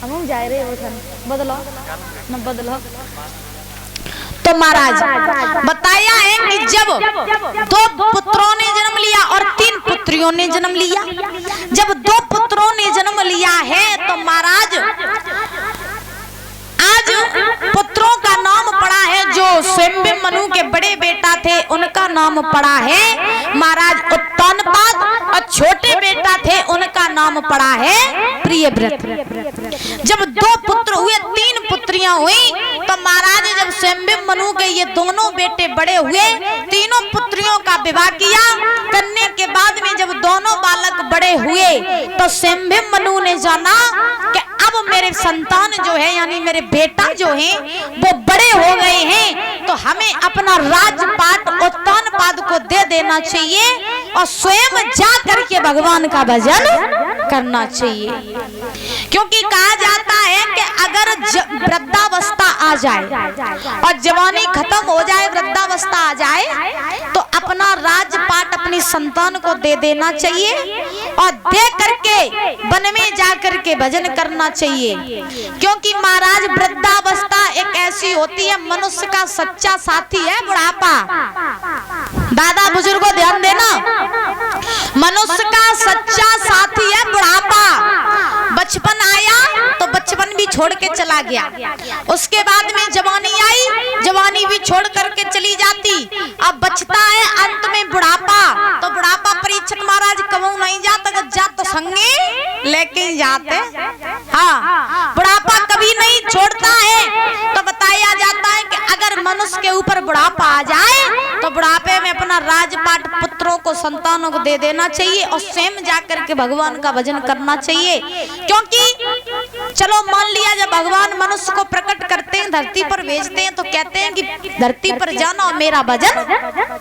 हम जा रहे हो बदलो न बदलो। तो महाराज बताया है कि जब 2 पुत्रों ने जन्म लिया और 3 पुत्रियों ने जन्म लिया, जब 2 पुत्रों ने जन्म लिया है तो महाराज आज पुत्रों का नाम पड़ा है, जो स्वयं मनु के बड़े बेटा थे उनका नाम पड़ा है महाराज उत्तानपाद, और छोटे बेटा थे उनका नाम पड़ा है प्रियव्रत। जब 2 पुत्र हुए 3 पुत्रियां हुई तो महाराज जब स्वयं मनु के ये दोनों बेटे बड़े हुए, तीनों पुत्रियों का विवाह किया। करने के बाद में जब दोनों बालक बड़े हुए तो स्वयं मनु ने जाना कि अब मेरे संतान जो है यानी मेरे बेटा जो है वो बड़े हो गए हैं, तो हमें अपना राजपाट उत्तानपाद को दे देना चाहिए और स्वयं जा करके भगवान का भजन करना चाहिए। क्योंकि कहा जाता है कि अगर वृद्धावस्था आ जाए और जवानी खत्म हो जाए, वृद्धावस्था आ जाए, तो अपना राजपाट अपनी संतान को दे देना चाहिए और दे करके वन में जा करके भजन करना चाहिए। क्योंकि महाराज वृद्धावस्था एक ऐसी होती है, मनुष्य का सच्चा साथी है बुढ़ापा। दादा बुजुर्गों ध्यान देना, मनुष्य का सच्चा साथी है बुढ़ापा। बचपन आया तो बचपन भी छोड़ के चला गया, उसके बाद में जवानी आई, जवानी भी छोड़ करके चली जाती, अब बचता है अंत में बुढ़ापा। तो बुढ़ापा परीक्षित महाराज कबू नहीं जाता, जात तो संगे लेके जाते। हाँ, बुढ़ापा कभी नहीं छोड़ता है। तो बताया जाता है कि अगर मनुष्य के ऊपर बुढ़ापा आ जाए तो बुढ़ापे में अपना राजपाट पुत्रों को संतानों को दे देना चाहिए और स्वयं जाकर के भगवान का भजन करना चाहिए। क्योंकि चलो मान लिया जब भगवान मनुष्य को प्रकट करते हैं, धरती पर भेजते हैं, तो कहते हैं कि धरती पर जाना और मेरा भजन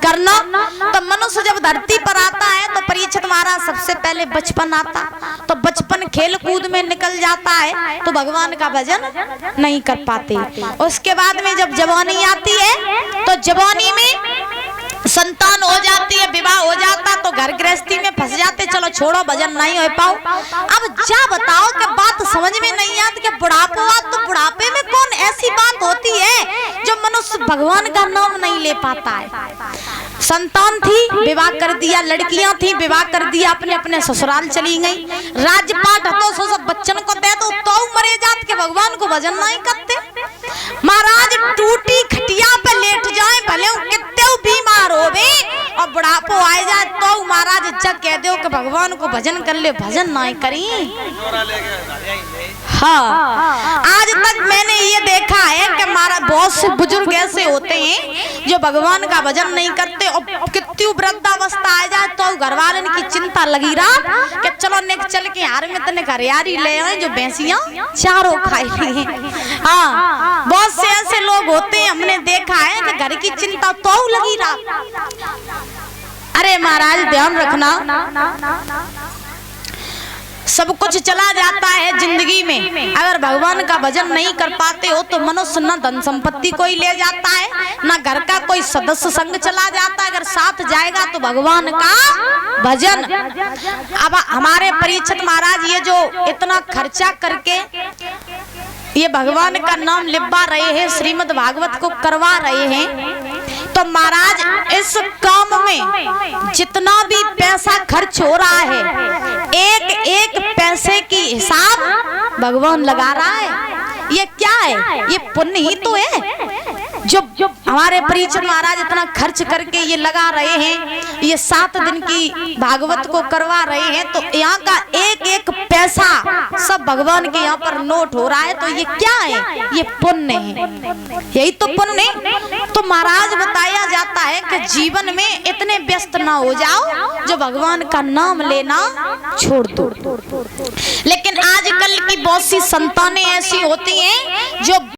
करना। तो मनुष्य जब धरती पर आता है तो परीक्षित महाराज सबसे पहले बचपन आता, तो बचपन खेल कूद में निकल जाता है तो भगवान का भजन नहीं कर पाते। उसके बाद में जब जवानी आती है तो जवानी में संतान हो जाती है, विवाह हो जाता तो घर गृहस्थी में फंस जाते, चलो छोड़ो भजन नहीं हो पाओ। अब जा बताओ कि बात समझ में नहीं आती कि बुढ़ापा, तो बुढ़ापे में कौन ऐसी बात होती है जो मनुष्य भगवान का नाम नहीं ले पाता है। संतान थी विवाह कर दिया, लड़कियां थी विवाह कर दिया, अपने अपने ससुराल चली गई, राजपाट तो सब बच्चन को दे दो तो मरे जात के भगवान को भजन नहीं करते। महाराज टूटी खटिया पे लेट जाए भले कितने बीमार हो बे और बुढ़ापो आ जाए तो महाराज जब कह दो कि भगवान को भजन कर ले, भजन नहीं करी। हाँ, आज तक मैंने ये देखा है कि महाराज बहुत से बुजुर्ग ऐसे होते हैं जो भगवान का भजन नहीं करते और कितनी वृद्धावस्था आ जाए तो घर वाले की चिंता लगी रहा कि चलो नेक चल के हार में तने हरियारी ले आए जो भैंसियां चारों खाई। हाँ, बहुत से ऐसे लोग होते हैं, हमने देखा है कि घर की चिंता तो लगी रहा। अरे महाराज ध्यान रखना, सब कुछ चला जाता है जिंदगी में, अगर भगवान का भजन नहीं कर पाते हो तो मनुष्य न धन संपत्ति कोई ले जाता है, न घर का कोई सदस्य संग चला जाता है, अगर साथ जाएगा तो भगवान का भजन। अब हमारे परीक्षित महाराज ये जो इतना खर्चा करके ये भगवान का नाम लिखवा रहे हैं, श्रीमद् भागवत को करवा रहे हैं, तो महाराज इस काम में जितना भी पैसा खर्च हो रहा है, एक एक पैसे की हिसाब भगवान लगा रहा है। ये क्या है? ये पुण्य ही तो है जो हमारे परीक्षित महाराज इतना खर्च करके ये लगा रहे हैं, ये 7 दिन की भागवत को करवा रहे हैं, तो यहाँ का एक एक पैसा सब भगवान के यहाँ पर नोट हो रहा है। तो ये क्या है? ये पुण्य है, यही तो पुण्य। तो महाराज बताया जाता है कि जीवन में इतने व्यस्त ना हो जाओ जो भगवान का नाम लेना छोड़ दो। लेकिन आजकल की बहुत सी संतानें ऐसी होती हैं जो